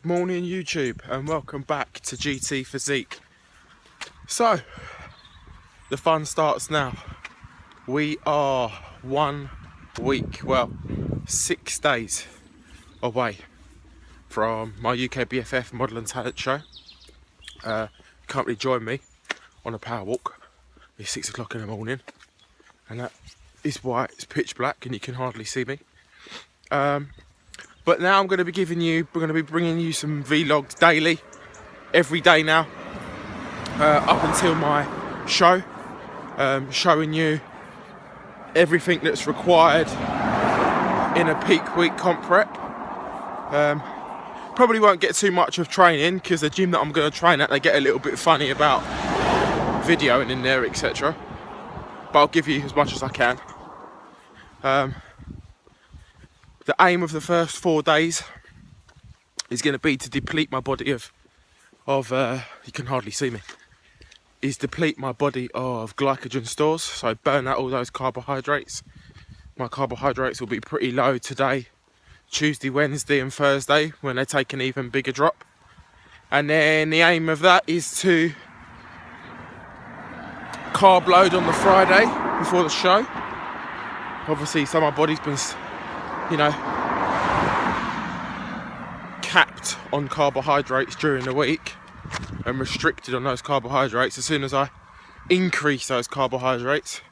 Good morning YouTube and welcome back to GT Physique. So, the fun starts now. We are 1 week, well 6 days away from my UK BFF Model and Talent Show. Can't really join me on a power walk. It's 6 o'clock in the morning and that is why it's pitch black and you can hardly see me. But now we're going to be bringing you some vlogs daily, every day now, up until my show, showing you everything that's required in a peak week comp prep. Probably won't get too much of training because the gym that I'm going to train at, they get a little bit funny about videoing in there, etc. But I'll give you as much as I can. The aim of the first 4 days is going to be to deplete my body of you can hardly see me, is deplete my body of glycogen stores, so burn out all those carbohydrates. My carbohydrates will be pretty low today, Tuesday, Wednesday and Thursday when they take an even bigger drop. And then the aim of that is to carb load on the Friday before the show. Obviously, so my body's been, you know, capped on carbohydrates during the week and restricted on those carbohydrates. As soon as I increase those carbohydrates,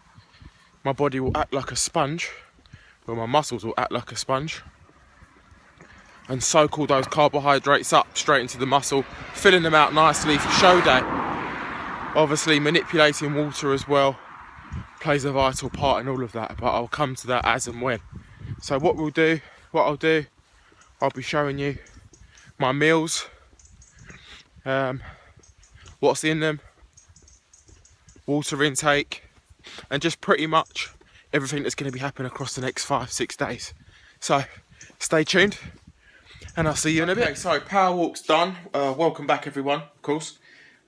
my body will act like a sponge, or my muscles will act like a sponge, and soak all those carbohydrates up straight into the muscle, filling them out nicely for show day. Obviously, manipulating water as well plays a vital part in all of that, but I'll come to that as and when. So what I'll do, I'll be showing you my meals, what's in them, water intake, and just pretty much everything that's going to be happening across the next 5-6 days. So stay tuned and I'll see you in a bit. Okay, so power walk's done. Welcome back everyone, of course.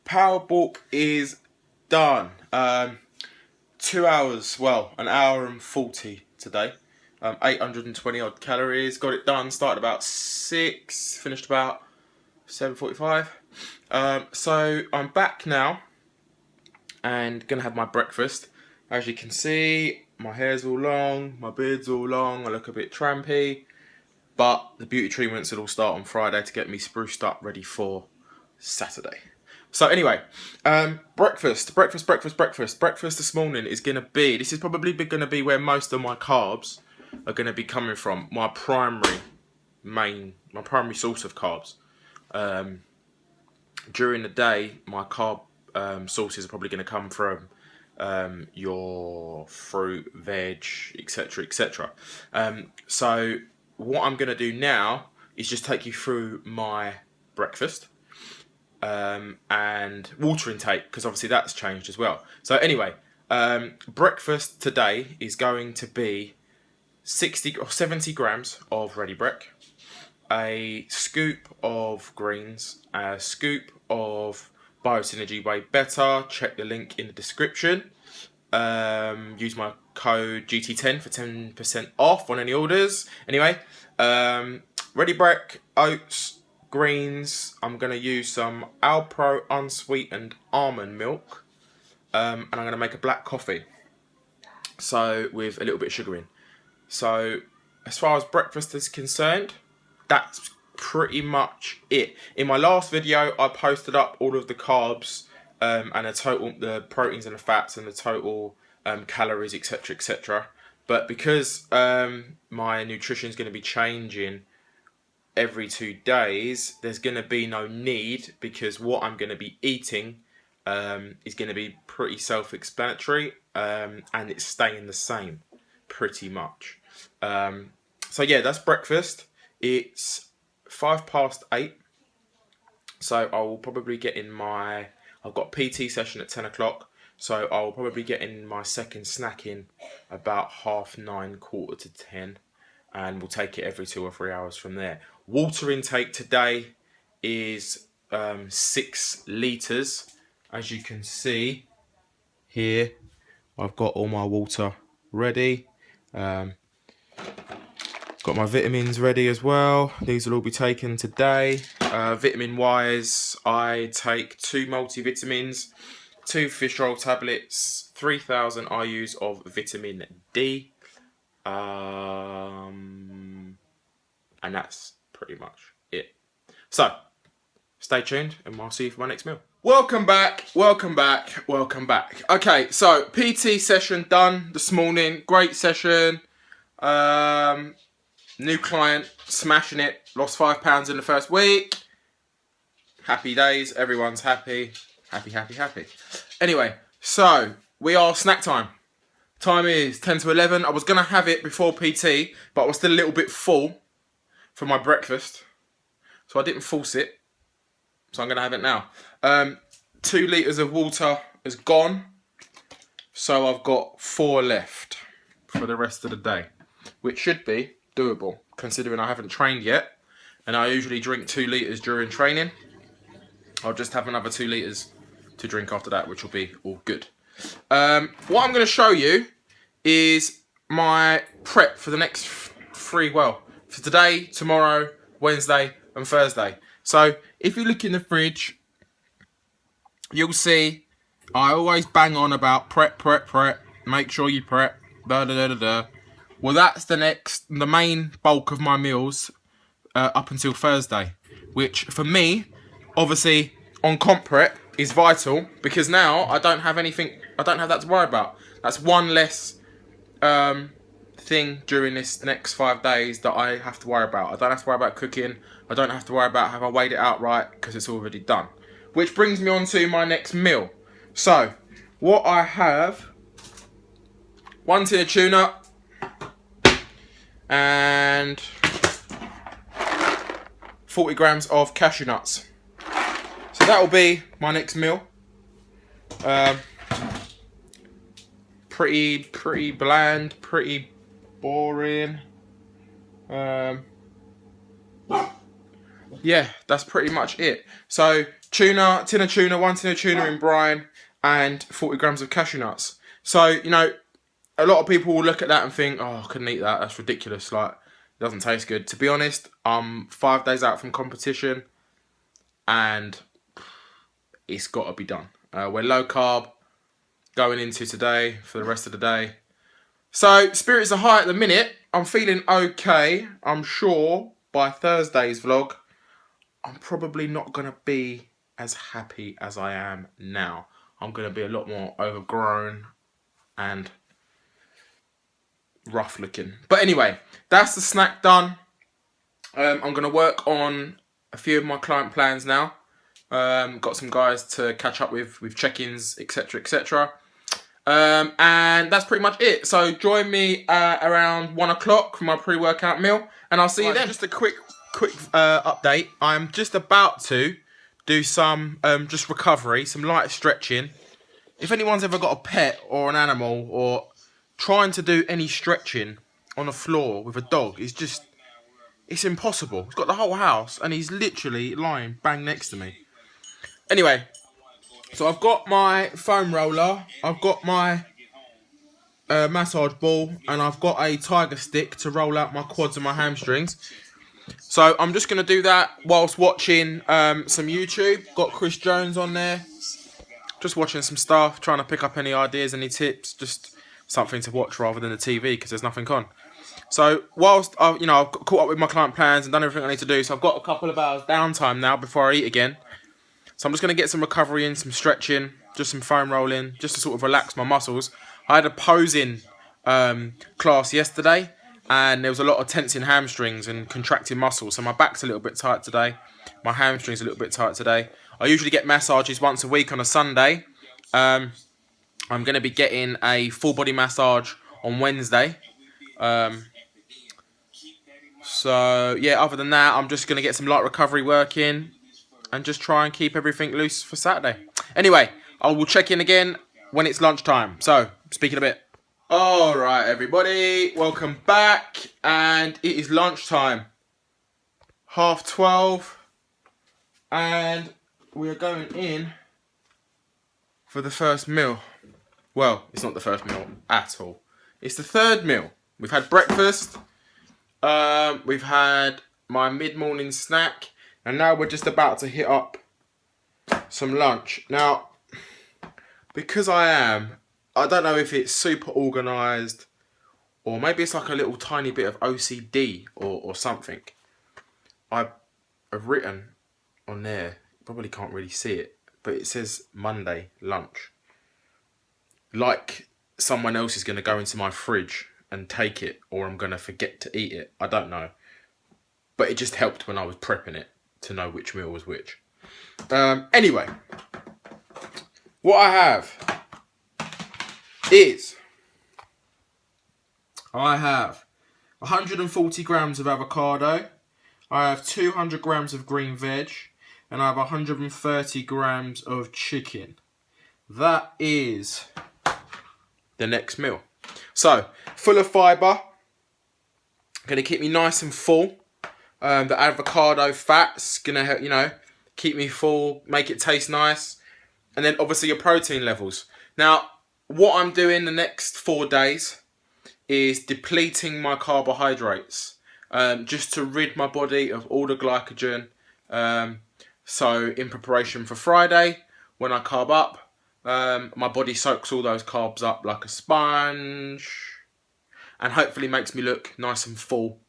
Power walk is done. 2 hours, well, an hour and 40 today. 820 odd calories. Got it done. Started about 6, finished about 7:45. So I'm back now and gonna have my breakfast. As you can see, my hair's all long, my beard's all long. I look a bit trampy, but the beauty treatments will all start on Friday to get me spruced up, ready for Saturday. So anyway, breakfast this morning is going to be, this is probably going to be where most of my carbs are going to be coming from. My primary source of carbs. During the day, my carb sources are probably going to come from your fruit, veg, etc, etc. So what I'm going to do now is just take you through my breakfast. And water intake, because obviously that's changed as well. So anyway, breakfast today is going to be 60 or 70 grams of ready brec, a scoop of greens, a scoop of Biosynergy Way Better. Check the link in the description. Use my code GT10 for 10% off on any orders. Anyway, ready brec, oats, greens. I'm going to use some Alpro unsweetened almond milk, and I'm going to make a black coffee, so with a little bit of sugar in. So as far as breakfast is concerned, that's pretty much it. In my last video I posted up all of the carbs and the proteins and the fats and the total calories, etc, etc. But because my nutrition is going to be changing every 2 days, there's going to be no need, because what I'm going to be eating is going to be pretty self-explanatory, and it's staying the same pretty much. So yeah, that's breakfast. It's 8:05, so I will probably get in my, I've got a PT session at 10 o'clock, so I'll probably get in my second snack in about 9:30, 9:45, and we'll take it every 2 or 3 hours from there. Water intake today is 6 litres. As you can see here, I've got all my water ready. Got my vitamins ready as well. These will all be taken today. Vitamin wise, I take 2 multivitamins, 2 fish roll tablets, 3,000 IUs of vitamin D. And that's pretty much it. So, stay tuned and I'll see you for my next meal. Welcome back, welcome back, welcome back. Okay, so PT session done this morning. Great session. New client, smashing it. Lost 5 pounds in the first week. Happy days, everyone's happy. Happy, happy, happy. Anyway, so we are snack time. Time is 10 to 11. I was going to have it before PT, but I was still a little bit full for my breakfast. So I didn't force it. So I'm going to have it now. 2 litres of water is gone. So I've got 4 left for the rest of the day, which should be doable considering I haven't trained yet. And I usually drink 2 litres during training. I'll just have another 2 litres to drink after that, which will be all good. What I'm going to show you is my prep for the next for today, tomorrow, Wednesday and Thursday. So if you look in the fridge, you'll see I always bang on about prep. Make sure you prep. Well, that's the main bulk of my meals up until Thursday, which for me, obviously, on comp prep is vital because now I don't have anything. I don't have that to worry about. That's one less thing during this next 5 days that I have to worry about. I don't have to worry about cooking. I don't have to worry about have I weighed it out right because it's already done. Which brings me on to my next meal. So, what I have, 1 tin of tuna and 40 grams of cashew nuts. So that will be my next meal. Pretty bland, pretty boring. Yeah, that's pretty much it. So tin of tuna, 1 tin of tuna in brine, and 40 grams of cashew nuts. So, you know, a lot of people will look at that and think, oh, I couldn't eat that. That's ridiculous. Like, it doesn't taste good. To be honest, I'm 5 days out from competition, and it's got to be done. We're low carb going into today for the rest of the day. So, spirits are high at the minute. I'm feeling okay. I'm sure by Thursday's vlog, I'm probably not going to be as happy as I am now. I'm going to be a lot more overgrown and rough looking. But anyway, that's the snack done. I'm going to work on a few of my client plans now. Got some guys to catch up with check-ins, etc, etc. And that's pretty much it. So join me around 1 o'clock for my pre-workout meal, and I'll see you then. Just a quick update. I'm just about to do some just recovery, some light stretching. If anyone's ever got a pet or an animal or trying to do any stretching on a floor with a dog, it's impossible. He's got the whole house and he's literally lying bang next to me. Anyway, so I've got my foam roller, I've got my massage ball, and I've got a tiger stick to roll out my quads and my hamstrings. So I'm just going to do that whilst watching some YouTube. Got Chris Jones on there. Just watching some stuff, trying to pick up any ideas, any tips, just something to watch rather than the TV because there's nothing on. So whilst I've caught up with my client plans and done everything I need to do, so I've got a couple of hours downtime now before I eat again. So I'm just going to get some recovery in, some stretching, just some foam rolling, just to sort of relax my muscles. I had a posing class yesterday, and there was a lot of tensing hamstrings and contracting muscles. So my back's a little bit tight today. My hamstring's a little bit tight today. I usually get massages once a week on a Sunday. I'm going to be getting a full body massage on Wednesday. So yeah, other than that, I'm just going to get some light recovery work in and just try and keep everything loose for Saturday. Anyway, I will check in again when it's lunchtime. So, speaking a bit. Alright everybody, welcome back, and it is lunchtime. 12:30, and we are going in for the first meal. Well, it's not the first meal at all. It's the third meal. We've had breakfast. We've had my mid-morning snack, and now we're just about to hit up some lunch. Now, because I don't know if it's super organised, or maybe it's like a little tiny bit of OCD or something. I've written on there, you probably can't really see it, but it says Monday lunch. Like someone else is going to go into my fridge and take it, or I'm going to forget to eat it. I don't know. But it just helped when I was prepping it to know which meal was which. Anyway, what I have is, I have 140 grams of avocado, I have 200 grams of green veg, and I have 130 grams of chicken. That is the next meal. So, full of fibre, going to keep me nice and full. The avocado fat's going to help, keep me full, make it taste nice. And then obviously your protein levels. Now, what I'm doing the next 4 days is depleting my carbohydrates, just to rid my body of all the glycogen. So in preparation for Friday, when I carb up, my body soaks all those carbs up like a sponge, and hopefully makes me look nice and full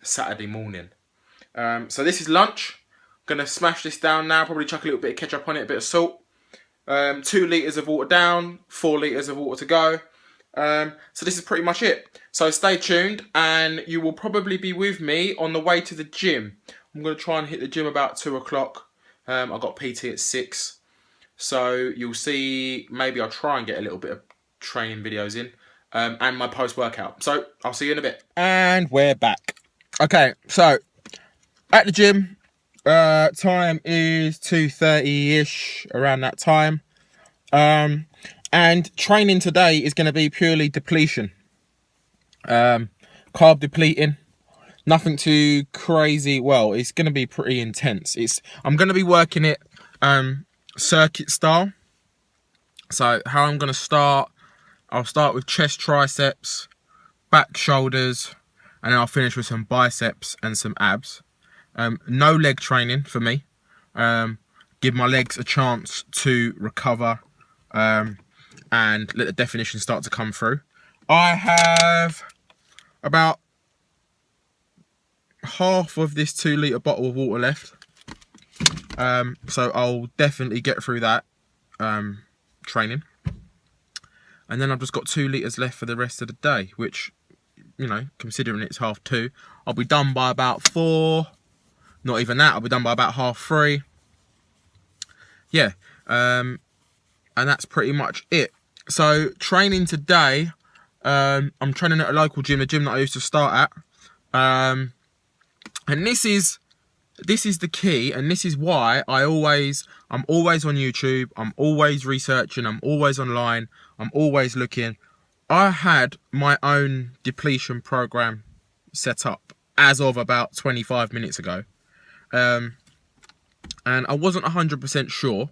Saturday morning. So this is lunch. I'm going to smash this down now, probably chuck a little bit of ketchup on it, a bit of salt. 2 litres of water down, 4 litres of water to go. So this is pretty much it. So stay tuned, and you will probably be with me on the way to the gym. I'm going to try and hit the gym about 2 o'clock. I've got PT at 6. So you'll see, maybe I'll try and get a little bit of training videos in, and my post-workout. So I'll see you in a bit. And we're back. Okay, so at the gym, time is 2:30-ish, around that time. And training today is going to be purely depletion. Carb depleting. Nothing too crazy. Well, it's going to be pretty intense. I'm going to be working it circuit style. So how I'm going to start, I'll start with chest, triceps, back, shoulders, and then I'll finish with some biceps and some abs. No leg training for me. Give my legs a chance to recover, and let the definition start to come through. I have about half of this 2 litre bottle of water left. So I'll definitely get through that training. And then I've just got 2 litres left for the rest of the day, which, considering it's 2:30, I'll be done by about 4. Not even that, I'll be done by about 3:30. Yeah, and that's pretty much it. So training today, I'm training at a local gym, a gym that I used to start at. And this is the key, and this is why I'm always on YouTube, I'm always researching, I'm always online, I'm always looking. I had my own depletion program set up as of about 25 minutes ago. And I wasn't 100% sure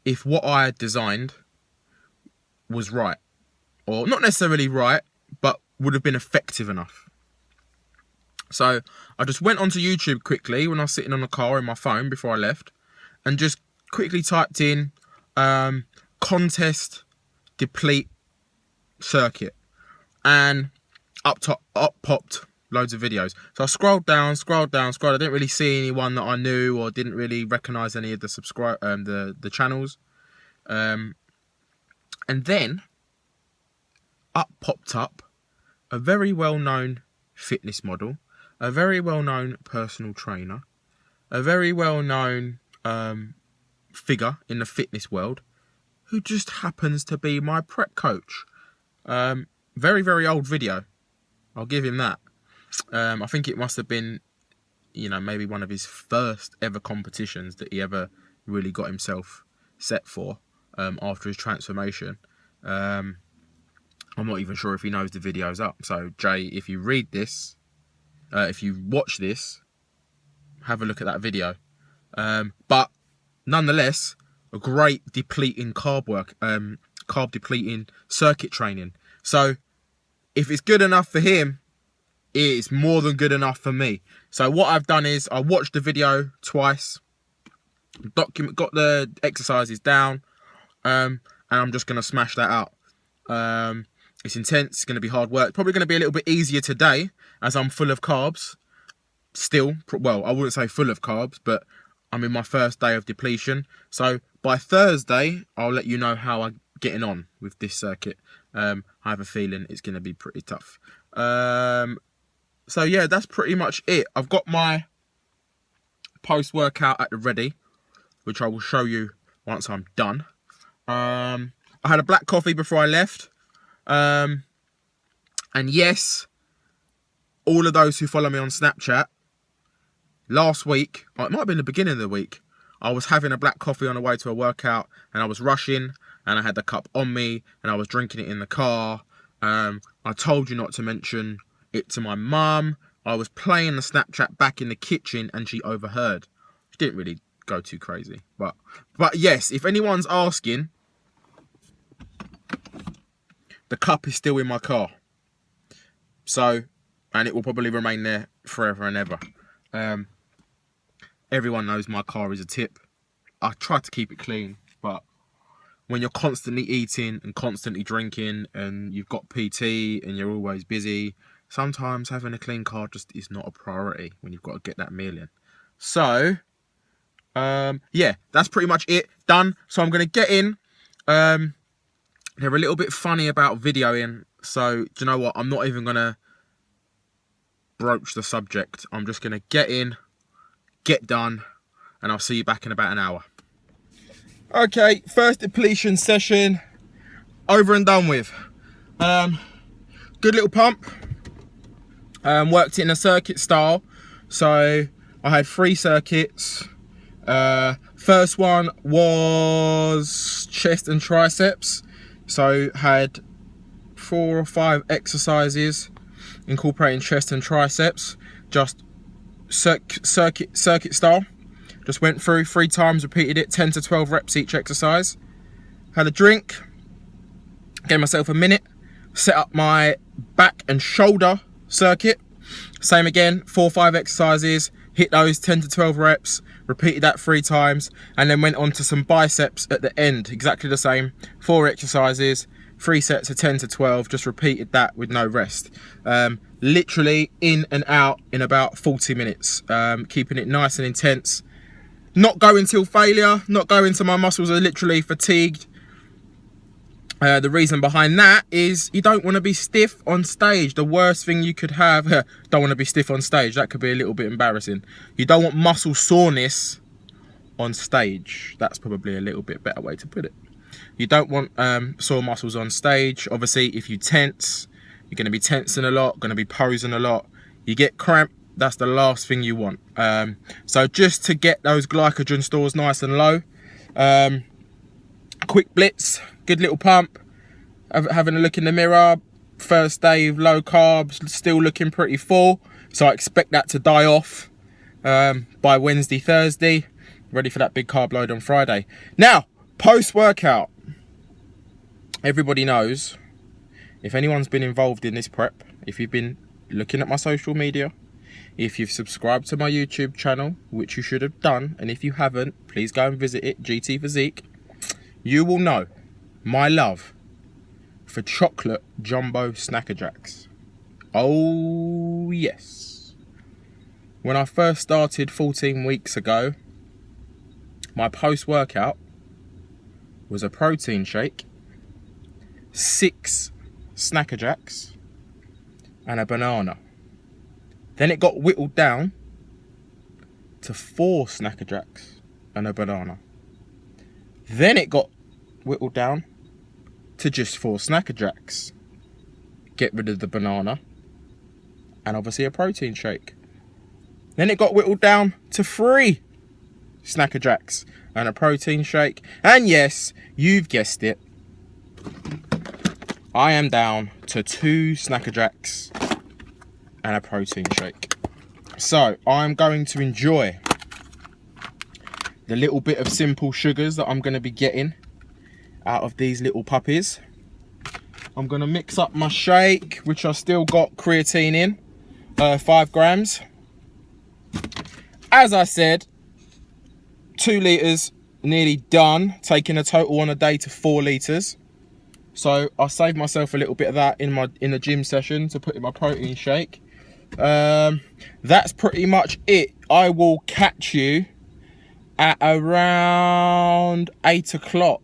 if what I had designed was right, or not necessarily right, but would have been effective enough. So I just went onto YouTube quickly when I was sitting on the car in my phone before I left, and just quickly typed in contest deplete circuit, and up popped loads of videos. So I scrolled down. I didn't really see anyone that I knew, or didn't really recognise any of the the channels. And then popped up a very well-known fitness model, a very well-known personal trainer, a very well-known figure in the fitness world, who just happens to be my prep coach. Very, very old video. I'll give him that. I think it must have been, maybe one of his first ever competitions that he ever really got himself set for after his transformation. I'm not even sure if he knows the video's up. So, Jay, if you read this, if you watch this, have a look at that video. But nonetheless, a great depleting carb depleting circuit training. So if it's good enough for him, it is more than good enough for me. So what I've done is I watched the video twice, got the exercises down, and I'm just going to smash that out. It's intense, it's going to be hard work. Probably going to be a little bit easier today as I'm full of carbs. Still, well, I wouldn't say full of carbs, but I'm in my first day of depletion. So by Thursday, I'll let you know how I'm getting on with this circuit. I have a feeling it's going to be pretty tough. So yeah, that's pretty much it. I've got my post-workout at the ready, which I will show you once I'm done. I had a black coffee before I left. And yes, all of those who follow me on Snapchat, last week, or it might have been the beginning of the week, I was having a black coffee on the way to a workout, and I was rushing, and I had the cup on me, and I was drinking it in the car. I told you not to mention it to my mum. I was playing the Snapchat back in the kitchen, and she overheard. She didn't really go too crazy, but yes, if anyone's asking, the cup is still in my car. So, and it will probably remain there forever and ever. Everyone knows my car is a tip. I try to keep it clean, but when you're constantly eating and constantly drinking and you've got PT and you're always busy, sometimes having a clean car just is not a priority when you've got to get that meal in. So, yeah, that's pretty much it. Done. So I'm going to get in. They're a little bit funny about videoing. So, do you know what? I'm not even going to broach the subject. I'm just going to get in, get done, and I'll see you back in about an hour. Okay, first depletion session over and done with. Good little pump. Worked it in a circuit style. So I had 3 circuits. First one was chest and triceps. So had 4 or 5 exercises incorporating chest and triceps, just circuit style. Just went through 3 times, repeated it, 10 to 12 reps each exercise. Had a drink, gave myself a minute, set up my back and shoulder circuit. Same again, 4 or 5 exercises, hit those 10 to 12 reps, repeated that 3 times, and then went on to some biceps at the end, exactly the same, 4 exercises, 3 sets of 10 to 12, just repeated that with no rest. Literally in and out in about 40 minutes, keeping it nice and intense. Not going till failure, not going till my muscles are literally fatigued. The reason behind that is you don't want to be stiff on stage. The worst thing you could have, don't want to be stiff on stage. That could be a little bit embarrassing. You don't want muscle soreness on stage. That's probably a little bit better way to put it. You don't want sore muscles on stage. Obviously, if you tense, you're going to be tensing a lot, going to be posing a lot. You get cramp, that's the last thing you want. So just to get those glycogen stores nice and low, quick blitz, good little pump, having a look in the mirror, first day of low carbs, still looking pretty full. So I expect that to die off by Wednesday, Thursday, ready for that big carb load on Friday. Now, post-workout, everybody knows, if anyone's been involved in this prep, if you've been looking at my social media, if you've subscribed to my YouTube channel, which you should have done, and if you haven't, please go and visit it, GT Physique, you will know my love for chocolate jumbo Snacker Jacks. Oh yes. When I first started 14 weeks ago, my post-workout was a protein shake, 6 Snacker Jacks, and a banana. Then it got whittled down to 4 Snacker Jacks and a banana. Then it got whittled down to just 4 Snacker Jacks. Get rid of the banana and obviously a protein shake. Then it got whittled down to 3 Snacker Jacks and a protein shake. And yes, you've guessed it, I am down to 2 Snacker Jacks and a protein shake. So I'm going to enjoy the little bit of simple sugars that I'm going to be getting out of these little puppies. I'm going to mix up my shake, which I still got creatine in. 5 grams. As I said, 2 litres nearly done, taking a total on a day to 4 litres. So I saved myself a little bit of that in the gym session to put in my protein shake. That's pretty much it. I will catch you at around 8 o'clock,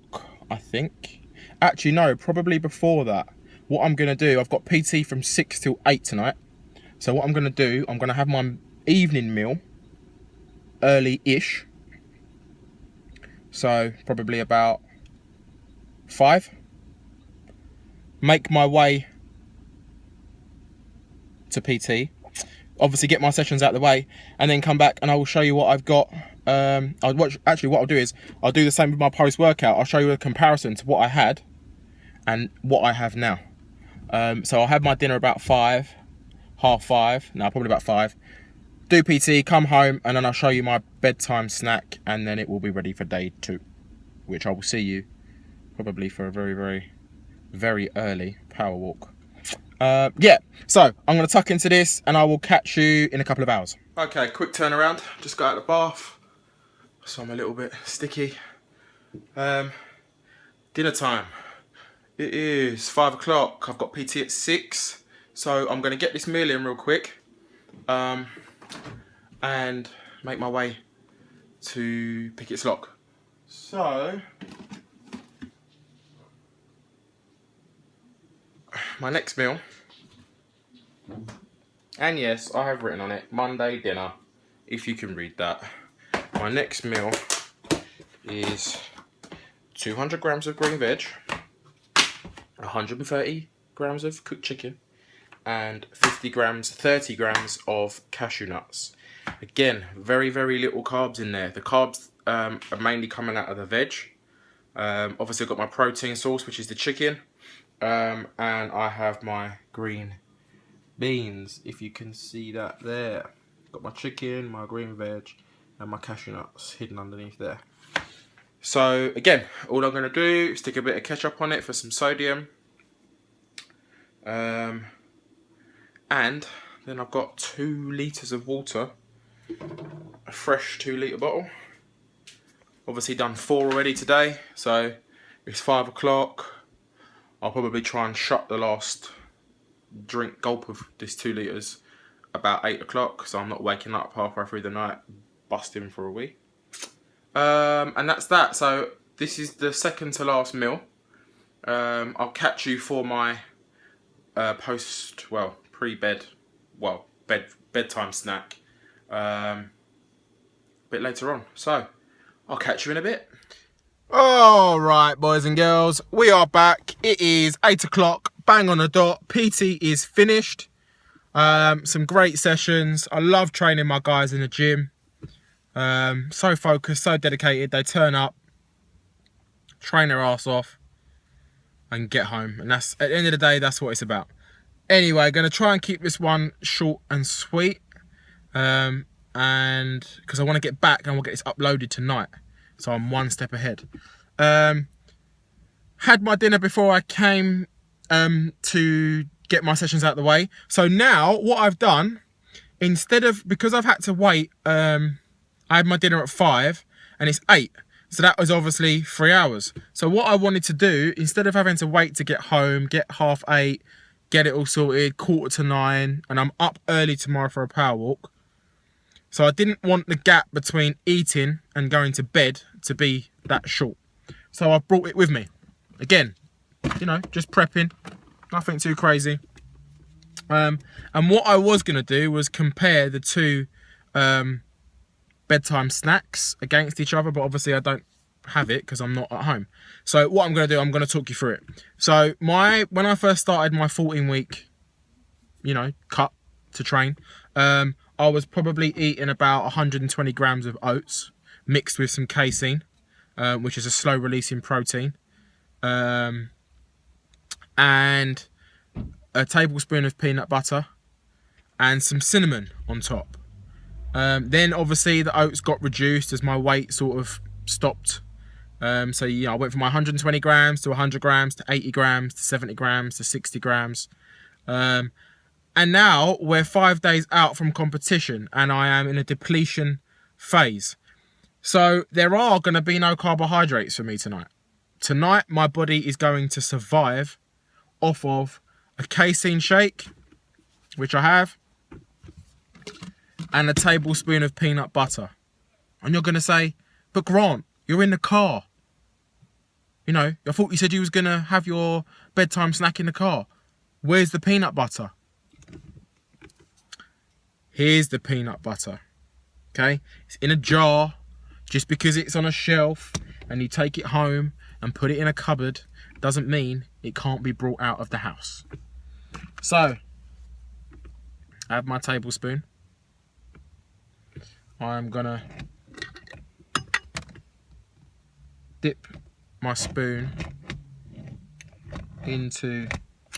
I think. Actually, no, probably before that. What I'm going to do, I've got PT from 6 till 8 tonight. So what I'm going to do, I'm going to have my evening meal early-ish. So probably about 5. Make my way to PT. Obviously get my sessions out of the way, and then come back and I will show you what I've got. Actually, what I'll do is I'll do the same with my post-workout. I'll show you a comparison to what I had and what I have now. So I'll have my dinner about 5, half 5. No, probably about 5. Do PT, come home, and then I'll show you my bedtime snack, and then it will be ready for day 2, which I will see you probably for a very, very, very early power walk. Yeah, so I'm going to tuck into this and I will catch you in a couple of hours. Okay, quick turnaround. Just got out of the bath, so I'm a little bit sticky. Dinner time. It is 5 o'clock. I've got PT at 6, so I'm going to get this meal in real quick and make my way to Pickett's Lock. So my next meal, and yes, I have written on it Monday dinner, if you can read that. My next meal is 200 grams of green veg, 130 grams of cooked chicken, and 30 grams of cashew nuts. Again, very, very little carbs in there. The carbs are mainly coming out of the veg. Obviously I've got my protein source, which is the chicken. And I have my green beans, if you can see that there. Got my chicken, my green veg, and my cashew nuts hidden underneath there. So again, all I'm going to do is stick a bit of ketchup on it for some sodium. And then I've got 2 litres of water, a fresh 2 litre bottle. Obviously done 4 already today, so it's 5 o'clock. I'll probably try and shut the last gulp of this 2 litres about 8 o'clock, so I'm not waking up halfway through the night busting for a wee. And that's that. So this is the second to last meal. I'll catch you for my bedtime snack a bit later on. So I'll catch you in a bit. All right, boys and girls, we are back. It is 8 o'clock, bang on the dot. PT is finished. Some great sessions. I love training my guys in the gym. So focused, so dedicated. They turn up, train their ass off, and get home. And that's, at the end of the day, that's what it's about. Anyway, going to try and keep this one short and sweet. And because I want to get back and I want to get this uploaded tonight. So I'm one step ahead. Had my dinner before I came to get my sessions out of the way. So now what I've done, because I've had to wait, I had my dinner at 5 and it's 8. So that was obviously 3 hours. So what I wanted to do, instead of having to wait to get home, get 8:30, get it all sorted, 8:45, and I'm up early tomorrow for a power walk. So I didn't want the gap between eating and going to bed to be that short. So I brought it with me. Again, you know, just prepping, nothing too crazy. And what I was going to do was compare the 2 bedtime snacks against each other, but obviously I don't have it because I'm not at home. So what I'm going to do, I'm going to talk you through it. So when I first started my 14-week, cut to train, I was probably eating about 120 grams of oats mixed with some casein, which is a slow releasing protein, and a tablespoon of peanut butter and some cinnamon on top. Then obviously the oats got reduced as my weight sort of stopped. So I went from my 120 grams to 100 grams to 80 grams to 70 grams to 60 grams. And now we're 5 days out from competition and I am in a depletion phase. So there are going to be no carbohydrates for me tonight. Tonight, my body is going to survive off of a casein shake, which I have, and a tablespoon of peanut butter. And you're going to say, but Grant, you're in the car. You know, I thought you said you was going to have your bedtime snack in the car. Where's the peanut butter? Here's the peanut butter. Okay? It's in a jar. Just because it's on a shelf and you take it home and put it in a cupboard doesn't mean it can't be brought out of the house. So, I have my tablespoon. I'm gonna dip my spoon into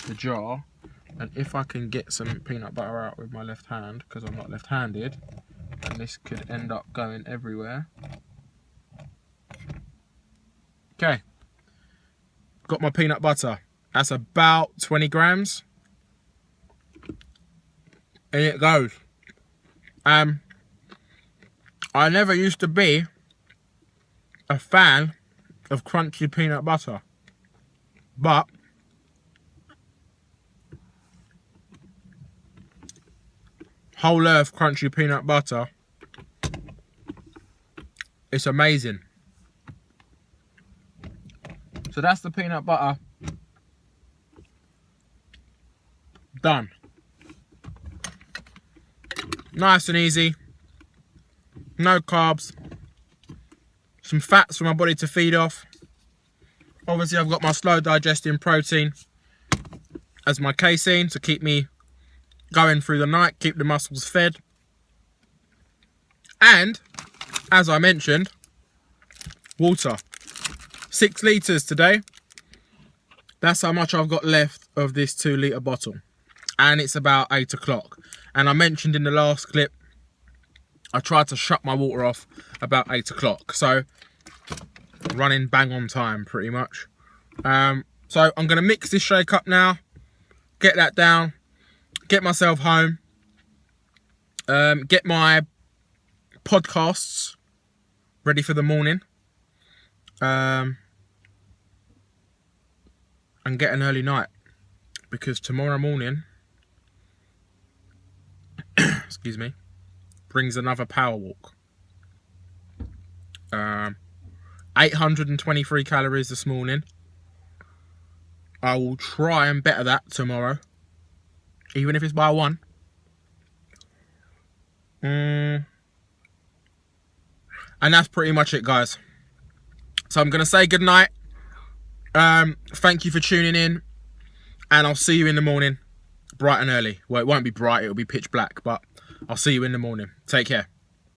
the jar, and if I can get some peanut butter out with my left hand, because I'm not left-handed, and this could end up going everywhere. Okay, got my peanut butter. That's about 20 grams. And it goes. I never used to be a fan of crunchy peanut butter, but whole earth crunchy peanut butter, it's amazing. So that's the peanut butter done. Nice and easy. No carbs. Some fats for my body to feed off. Obviously I've got my slow digesting protein as my casein to keep me going through the night, keep the muscles fed. And, as I mentioned, water. 6 litres today. That's how much I've got left of this 2 litre bottle. And it's about 8 o'clock. And I mentioned in the last clip, I tried to shut my water off about 8 o'clock. So, running bang on time pretty much. So I'm going to mix this shake up now. Get that down. Get myself home. Get my podcasts ready for the morning. And get an early night, because tomorrow morning, excuse me, brings another power walk. 823 calories this morning. I will try and better that tomorrow, even if it's by 1. And that's pretty much it, guys. So I'm going to say goodnight. Thank you for tuning in, and I'll see you in the morning, bright and early. Well, it won't be bright, it'll be pitch black, but I'll see you in the morning. Take care.